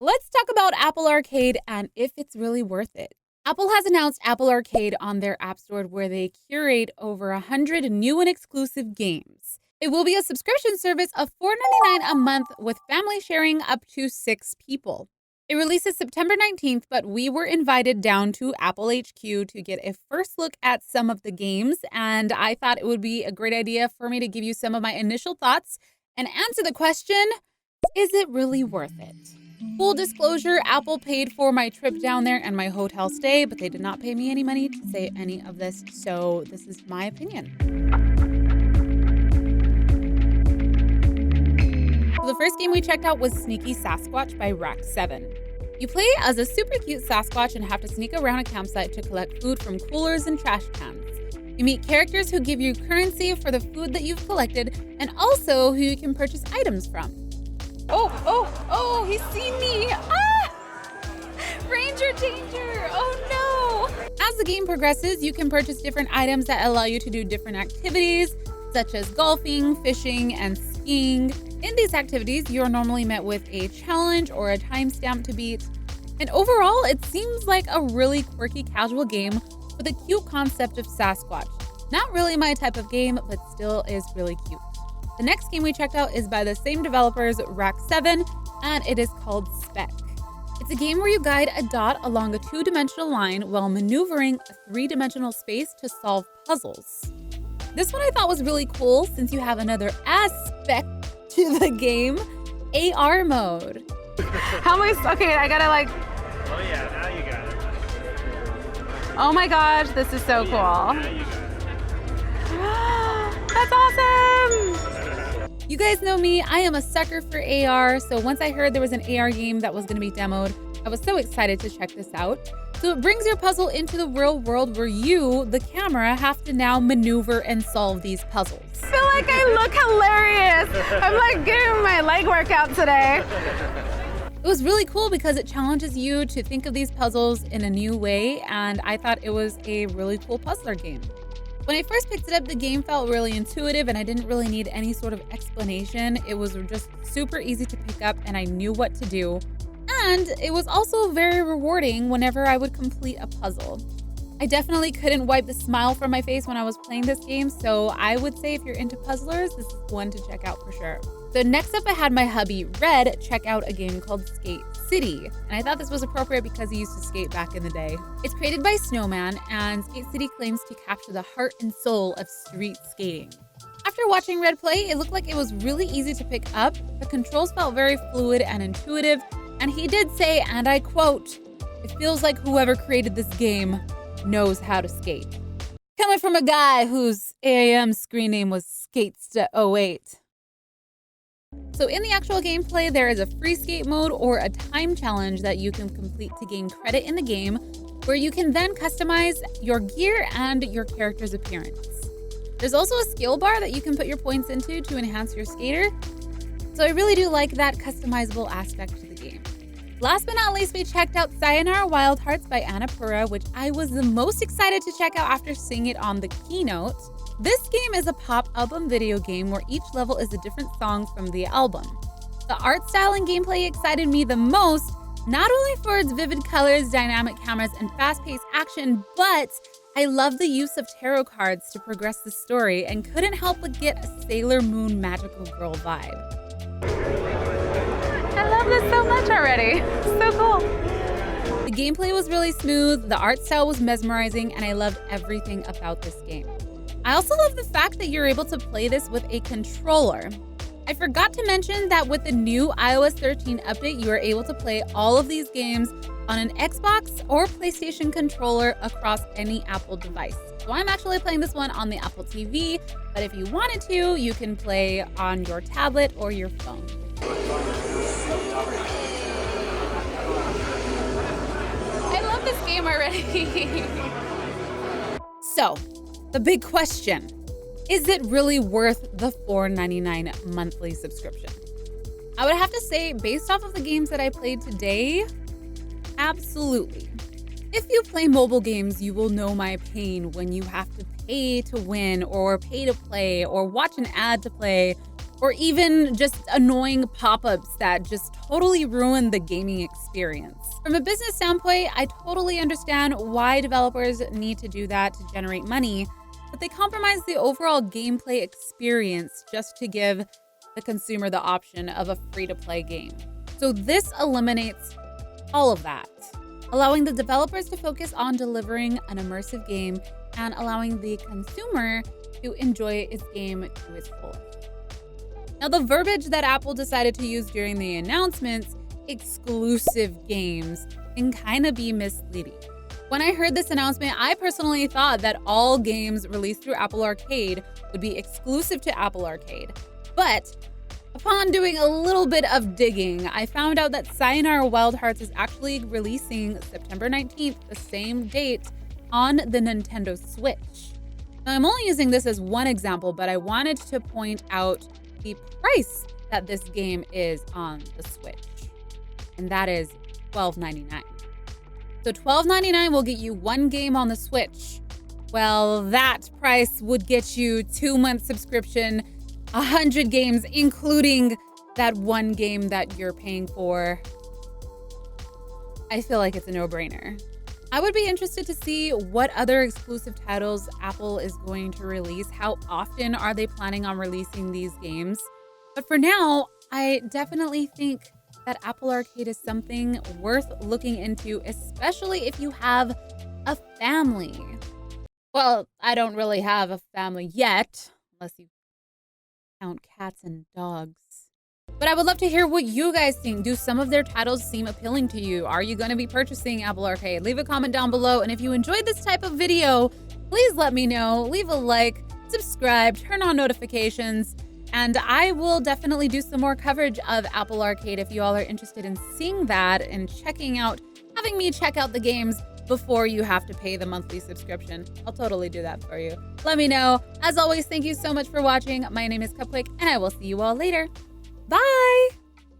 Let's talk about Apple Arcade and if it's really worth it. Apple has announced Apple Arcade on their App Store where they curate over 100 new and exclusive games. It will be a subscription service of $4.99 a month with family sharing up to 6 people. It releases September 19th, but we were invited down to Apple HQ to get a first look at some of the games, and I thought it would be a great idea for me to give you some of my initial thoughts and answer the question, is it really worth it? Full disclosure, Apple paid for my trip down there and my hotel stay, but they did not pay me any money to say any of this, so this is my opinion. So the first game we checked out was Sneaky Sasquatch by Rack7. You play as a super cute Sasquatch and have to sneak around a campsite to collect food from coolers and trash cans. You meet characters who give you currency for the food that you've collected and also who you can purchase items from. Oh, he's seen me! Ah! Ranger danger! Oh no! As the game progresses, you can purchase different items that allow you to do different activities, such as golfing, fishing, and skiing. In these activities, you are normally met with a challenge or a timestamp to beat. And overall, it seems like a really quirky casual game with a cute concept of Sasquatch. Not really my type of game, but still is really cute. The next game we checked out is by the same developers, Rack7, and it is called Speck. It's a game where you guide a dot along a 2-dimensional line while maneuvering a 3-dimensional space to solve puzzles. This one I thought was really cool since you have another aspect to the game, AR mode. Okay, I gotta Oh yeah, now you got it. Oh my gosh, this is so cool. Now you got it. That's awesome! You guys know me, I am a sucker for AR, so once I heard there was an AR game that was going to be demoed, I was so excited to check this out. So it brings your puzzle into the real world where you, the camera, have to now maneuver and solve these puzzles. I feel like I look hilarious. I'm like getting my leg workout today. It was really cool because it challenges you to think of these puzzles in a new way, and I thought it was a really cool puzzler game. When I first picked it up, the game felt really intuitive and I didn't really need any sort of explanation. It was just super easy to pick up and I knew what to do. And it was also very rewarding whenever I would complete a puzzle. I definitely couldn't wipe the smile from my face when I was playing this game, so I would say if you're into puzzlers, this is one to check out for sure. So next up, I had my hubby, Red, check out a game called Skate City. And I thought this was appropriate because he used to skate back in the day. It's created by Snowman, and Skate City claims to capture the heart and soul of street skating. After watching Red play, it looked like it was really easy to pick up. The controls felt very fluid and intuitive, and he did say, and I quote, "It feels like whoever created this game knows how to skate." Coming from a guy whose AAM screen name was Skates08. So in the actual gameplay, there is a free skate mode or a time challenge that you can complete to gain credit in the game, where you can then customize your gear and your character's appearance. There's also a skill bar that you can put your points into to enhance your skater. So I really do like that customizable aspect to the game. Last but not least, we checked out Sayonara Wild Hearts by Annapurna, which I was the most excited to check out after seeing it on the keynote. This game is a pop album video game where each level is a different song from the album. The art style and gameplay excited me the most, not only for its vivid colors, dynamic cameras, and fast-paced action, but I love the use of tarot cards to progress the story and couldn't help but get a Sailor Moon magical girl vibe. I love this so much already. So cool. The gameplay was really smooth, the art style was mesmerizing, and I loved everything about this game. I also love the fact that you're able to play this with a controller. I forgot to mention that with the new iOS 13 update, you are able to play all of these games on an Xbox or PlayStation controller across any Apple device. So I'm actually playing this one on the Apple TV, but if you wanted to, you can play on your tablet or your phone. I love this game already. So, the big question, is it really worth the $4.99 monthly subscription? I would have to say, based off of the games that I played today, absolutely. If you play mobile games, you will know my pain when you have to pay to win or pay to play or watch an ad to play or even just annoying pop-ups that just totally ruin the gaming experience. From a business standpoint, I totally understand why developers need to do that to generate money, but they compromise the overall gameplay experience just to give the consumer the option of a free-to-play game. So this eliminates all of that, allowing the developers to focus on delivering an immersive game and allowing the consumer to enjoy its game to its fullest. Now, the verbiage that Apple decided to use during the announcements, exclusive games, can kind of be misleading. When I heard this announcement, I personally thought that all games released through Apple Arcade would be exclusive to Apple Arcade. But upon doing a little bit of digging, I found out that Sayonara Wild Hearts is actually releasing September 19th, the same date, on the Nintendo Switch. Now, I'm only using this as one example, but I wanted to point out the price that this game is on the Switch, and that is $12.99. So $12.99 will get you one game on the Switch. Well, that price would get you 2-month subscription, 100 games, including that one game that you're paying for. I feel like it's a no-brainer. I would be interested to see what other exclusive titles Apple is going to release. How often are they planning on releasing these games? But for now, I definitely think that Apple Arcade is something worth looking into, especially if you have a family. Well, I don't really have a family yet, unless you count cats and dogs. But I would love to hear what you guys think. Do some of their titles seem appealing to you? Are you going to be purchasing Apple Arcade? Leave a comment down below. And if you enjoyed this type of video, please let me know. Leave a like, subscribe, turn on notifications, and I will definitely do some more coverage of Apple Arcade if you all are interested in seeing that and having me check out the games before you have to pay the monthly subscription. I'll totally do that for you. Let me know. As always, thank you so much for watching. My name is CupquakeHQ, and I will see you all later. Bye!